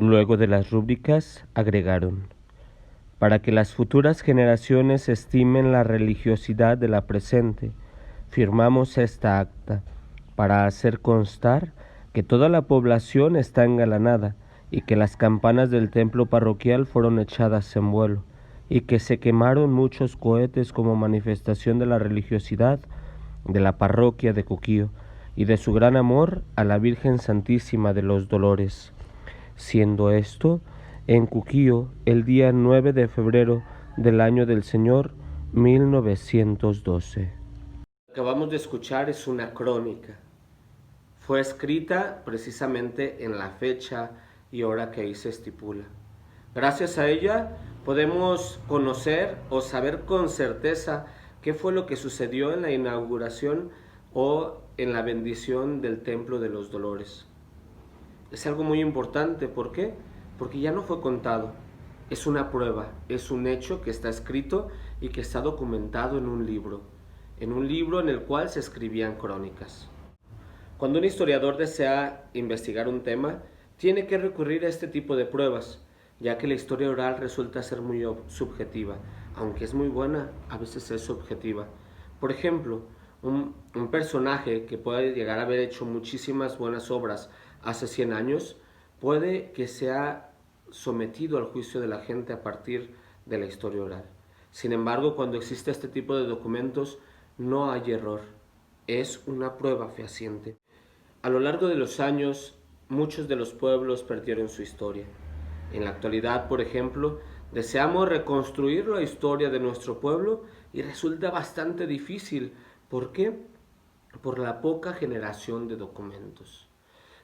Luego de las rúbricas, agregaron: para que las futuras generaciones estimen la religiosidad de la presente, firmamos esta acta para hacer constar que toda la población está engalanada y que las campanas del templo parroquial fueron echadas en vuelo y que se quemaron muchos cohetes como manifestación de la religiosidad de la parroquia de Cuquío y de su gran amor a la Virgen Santísima de los Dolores, siendo esto en Cuquío el día 9 de febrero del año del Señor 1912. Lo que acabamos de escuchar es una crónica. Fue escrita precisamente en la fecha y hora que ahí se estipula. Gracias a ella podemos conocer o saber con certeza qué fue lo que sucedió en la inauguración o en la bendición del Templo de los Dolores. Es algo muy importante, ¿por qué? Porque ya no fue contado, es una prueba, es un hecho que está escrito y que está documentado en un libro en el cual se escribían crónicas. Cuando un historiador desea investigar un tema, tiene que recurrir a este tipo de pruebas, ya que la historia oral resulta ser muy subjetiva, aunque es muy buena, a veces es subjetiva. Por ejemplo, un personaje que puede llegar a haber hecho muchísimas buenas obras hace 100 años, puede que sea sometido al juicio de la gente a partir de la historia oral. Sin embargo, cuando existe este tipo de documentos, no hay error, es una prueba fehaciente. A lo largo de los años, muchos de los pueblos perdieron su historia. En la actualidad, por ejemplo, deseamos reconstruir la historia de nuestro pueblo y resulta bastante difícil. ¿Por qué? Por la poca generación de documentos.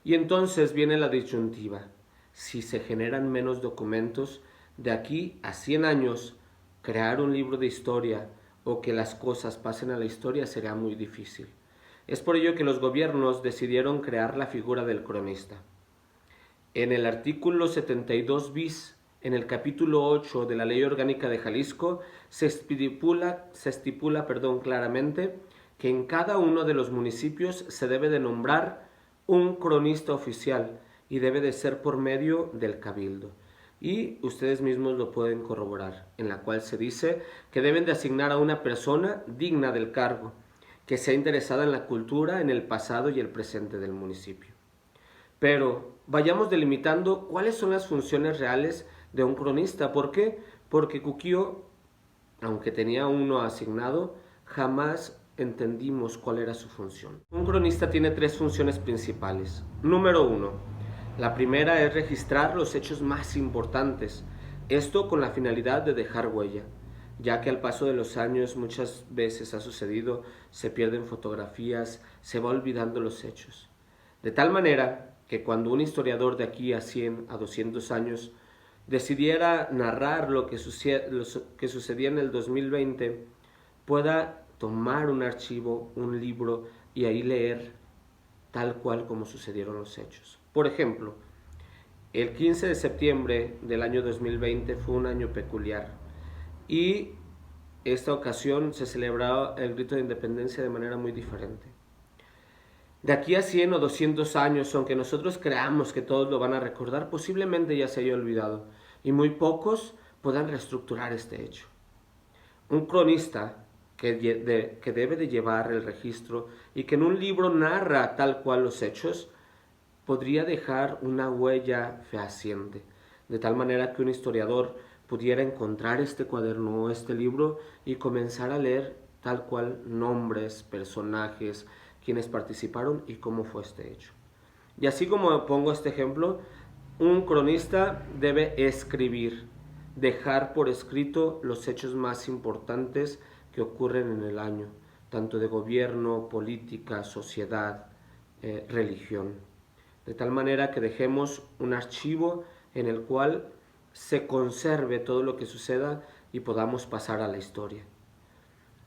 Y entonces viene la disyuntiva. Si se generan menos documentos, de aquí a 100 años, crear un libro de historia o que las cosas pasen a la historia será muy difícil. Es por ello que los gobiernos decidieron crear la figura del cronista. En el artículo 72 bis, en el capítulo 8 de la Ley Orgánica de Jalisco, se estipula claramente que en cada uno de los municipios se debe de nombrar un cronista oficial y debe de ser por medio del cabildo. Y ustedes mismos lo pueden corroborar, en la cual se dice que deben de asignar a una persona digna del cargo, que sea interesada en la cultura, en el pasado y el presente del municipio. Pero vayamos delimitando cuáles son las funciones reales de un cronista. ¿Por qué? Porque Cuquío, aunque tenía uno asignado, jamás entendimos cuál era su función. Un cronista tiene tres funciones principales. Número uno, la primera es registrar los hechos más importantes, esto con la finalidad de dejar huella, ya que al paso de los años muchas veces ha sucedido, se pierden fotografías, se va olvidando los hechos. De tal manera que cuando un historiador de aquí a 100, a 200 años decidiera narrar lo que sucedía en el 2020, pueda tomar un archivo, un libro y ahí leer tal cual como sucedieron los hechos. Por ejemplo, el 15 de septiembre del año 2020 fue un año peculiar y esta ocasión se celebraba el grito de independencia de manera muy diferente. De aquí a 100 o 200 años, aunque nosotros creamos que todos lo van a recordar, posiblemente ya se haya olvidado y muy pocos puedan reestructurar este hecho. Un cronista que debe de llevar el registro y que en un libro narra tal cual los hechos, podría dejar una huella fehaciente, de tal manera que un historiador pudiera encontrar este cuaderno o este libro y comenzar a leer tal cual nombres, personajes, quienes participaron y cómo fue este hecho. Y así como pongo este ejemplo, un cronista debe escribir, dejar por escrito los hechos más importantes que ocurren en el año, tanto de gobierno, política, sociedad, religión. De tal manera que dejemos un archivo en el cual se conserve todo lo que suceda y podamos pasar a la historia.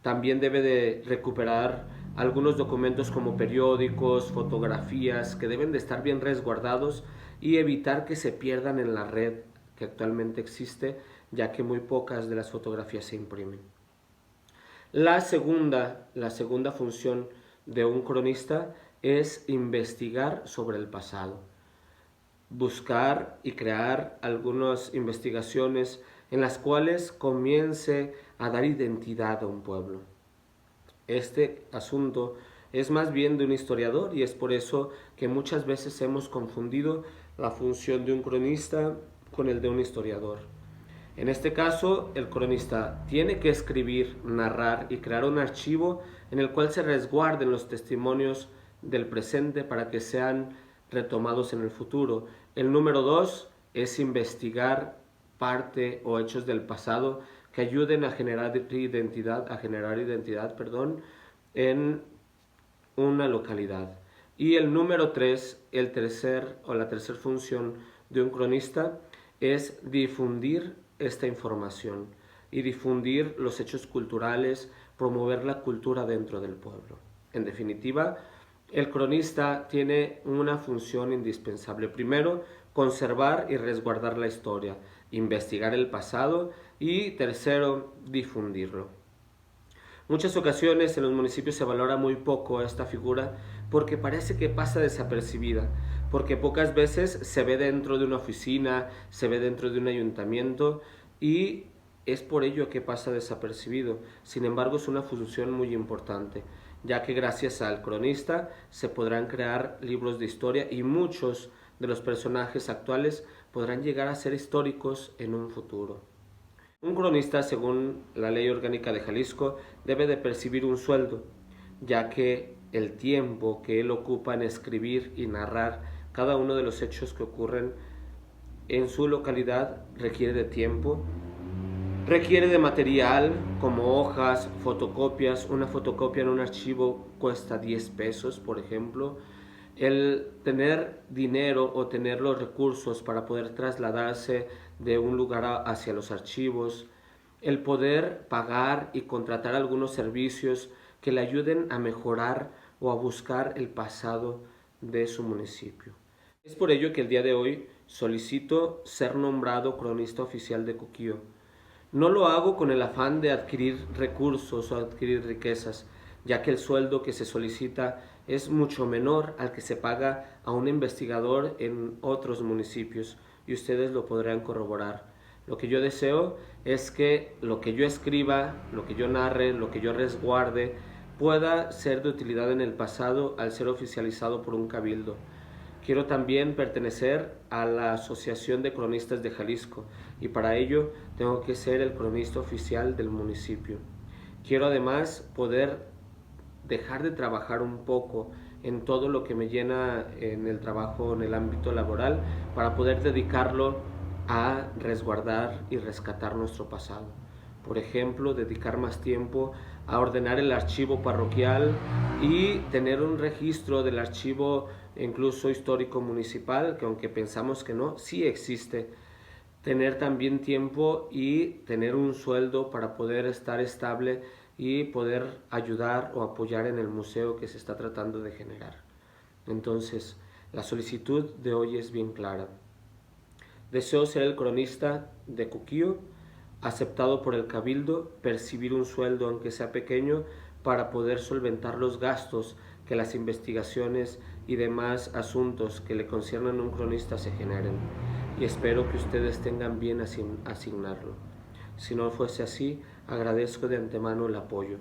También debe de recuperar algunos documentos como periódicos, fotografías, que deben de estar bien resguardados y evitar que se pierdan en la red que actualmente existe, ya que muy pocas de las fotografías se imprimen. La segunda función de un cronista es investigar sobre el pasado. buscar y crear algunas investigaciones en las cuales comience a dar identidad a un pueblo. Este asunto es más bien de un historiador y es por eso que muchas veces hemos confundido la función de un cronista con el de un historiador. En este caso, el cronista tiene que escribir, narrar y crear un archivo en el cual se resguarden los testimonios del presente para que sean retomados en el futuro. El número 2 es investigar parte o hechos del pasado que ayuden a generar identidad, en una localidad. Y el número 3, la tercera función de un cronista es difundir esta información y difundir los hechos culturales, promover la cultura dentro del pueblo. En definitiva, el cronista tiene una función indispensable. Primero, conservar y resguardar la historia, investigar el pasado y tercero, difundirlo. Muchas ocasiones en los municipios se valora muy poco esta figura porque parece que pasa desapercibida, porque pocas veces se ve dentro de una oficina, se ve dentro de un ayuntamiento y es por ello que pasa desapercibido. Sin embargo, es una función muy importante, ya que gracias al cronista se podrán crear libros de historia y muchos de los personajes actuales podrán llegar a ser históricos en un futuro. Un cronista, según la Ley Orgánica de Jalisco, debe de percibir un sueldo, ya que el tiempo que él ocupa en escribir y narrar cada uno de los hechos que ocurren en su localidad requiere de tiempo, requiere de material como hojas, fotocopias. Una fotocopia en un archivo cuesta 10 pesos, por ejemplo. El tener dinero o tener los recursos para poder trasladarse de un lugar hacia los archivos, el poder pagar y contratar algunos servicios que le ayuden a mejorar o a buscar el pasado de su municipio. Es por ello que el día de hoy solicito ser nombrado cronista oficial de Coquío. No lo hago con el afán de adquirir recursos o adquirir riquezas, ya que el sueldo que se solicita es mucho menor al que se paga a un investigador en otros municipios, y ustedes lo podrán corroborar. Lo que yo deseo es que lo que yo escriba, lo que yo narre, lo que yo resguarde, pueda ser de utilidad en el pasado al ser oficializado por un cabildo. Quiero también pertenecer a la Asociación de Cronistas de Jalisco y para ello tengo que ser el cronista oficial del municipio. Quiero además poder dejar de trabajar un poco en todo lo que me llena en el trabajo en el ámbito laboral para poder dedicarlo a resguardar y rescatar nuestro pasado. Por ejemplo, dedicar más tiempo a ordenar el archivo parroquial y tener un registro del archivo incluso histórico municipal, que aunque pensamos que no, sí existe. Tener también tiempo y tener un sueldo para poder estar estable y poder ayudar o apoyar en el museo que se está tratando de generar. Entonces, la solicitud de hoy es bien clara. Deseo ser el cronista de Coquío, aceptado por el cabildo, percibir un sueldo aunque sea pequeño para poder solventar los gastos que las investigaciones y demás asuntos que le conciernan a un cronista se generen. Y espero que ustedes tengan bien asignarlo. Si no fuese así, agradezco de antemano el apoyo.